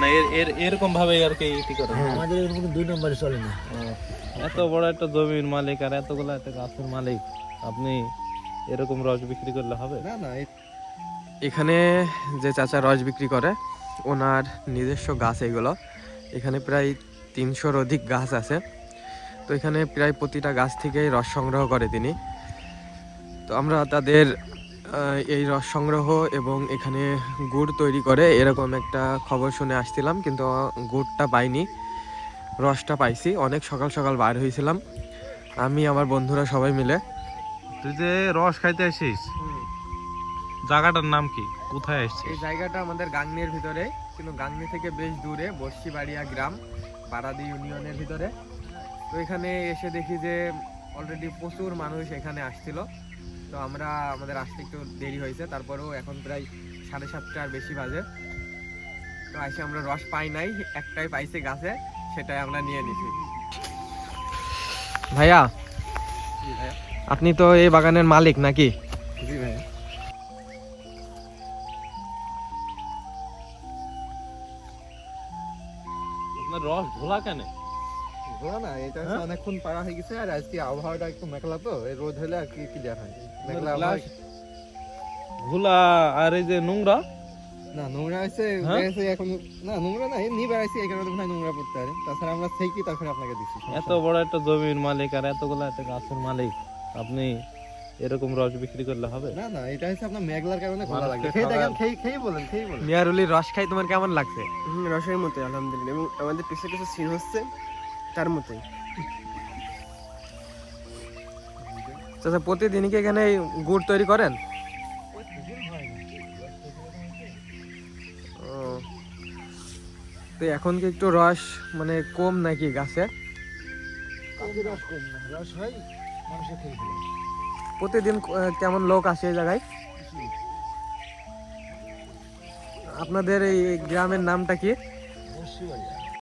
না এরকম ভাবে আর কি কি করে? আমাদের এরকম 2 নম্বরে চলে না। এত বড় একটা জমির মালিক আর এতগুলো একটা গাছের মালিক, আপনি এরকম রস বিক্রি করলে হবে না না। এখানে যে চাচা রস বিক্রি করে ওনার নিজস্ব গাছ এগুলো। এখানে প্রায় 300-র অধিক গাছ আছে। তো এখানে প্রায় প্রতিটা গাছ থেকেই রস সংগ্রহ করে তিনি। তো আমরা তাদের এই রস সংগ্রহ এবং এখানে গুড় তৈরি করে এরকম একটা খবর শুনে আসছিলাম, কিন্তু গুড়টা পাইনি, রসটা পাইছি। অনেক সকাল সকাল বার হয়েছিলাম আমি আমার বন্ধুরা সবাই মিলে। তুই যে রস খাইতে আসিস, জায়গাটার নাম কি, কোথায় আসছিস? এই জায়গাটা আমাদের গাংনির ভিতরে, কিন্তু গাংনি থেকে বেশ দূরে, বর্ষিবাড়িয়া গ্রাম, পাড়াদি ইউনিয়নের ভিতরে। তো এখানে এসে দেখি যে অলরেডি প্রচুর মানুষ এখানে আসছিল। তো আমরা আমাদের আসতে একটু দেরি হয়েছে, তারপরেও এখন প্রায় 7:30টার বেশি বাজে। তো এসে আমরা রস পাই নাই, একটাই পাইছে গাছে, সেটাই আমরা নিয়ে নিছি। ভাইয়া, আপনি তো এই বাগানের মালিক নাকি? জি ভাই। আপনার রস ঝোলা কেন? ঘোরা না, এটা হচ্ছে অনেকক্ষণ পাড়া হয়ে গেছে, আর আজকে আবহাওয়াটা একটু মেঘলা, তো এই রোদ হলে আর কি ক্লিয়ার হয় মেঘলা আবহাওয়া। ঘোলা আর এই যে নোংরা, না নোংরা আছে বেড়েছে এখন, না নোংরা না এমনি বেড়াইছে, এই কারণে মনে হয় নোংরা পড়তে পারে। তাছাড়া আমরা থেকে তারপরে আপনাকে দিচ্ছি। এত বড় একটা জমির মালিক আর এতগুলো একটা গাছের মালিক, আপনি এরকম রস বিক্রি করলে হবে? না না, এটা হচ্ছে আপনার মেঘলার কারণে ঘোলা লাগে। খেয়ে দেখেন, খেয়ে বলেন, খেয়ে বলেন। মিয়ারুলির রস খাই তোমার কেমন লাগছে? রসের মতো আলহামদুলিল্লাহ, এবং আমাদের পিছে পিছে সিন হচ্ছে তার মতোই। আচ্ছা, প্রতিদিন কি এখানে গুড় তৈরি করেন? ও, তো এখন কি একটু রস মানে কম নাকি গাছে? রস কম না, রস হয় মানুষের খেয়ে ফেলে। প্রতিদিন কেমন লোক আসে এই জায়গায়? আপনাদের এই গ্রামের নামটা কি? বর্ষিবাড়িয়া।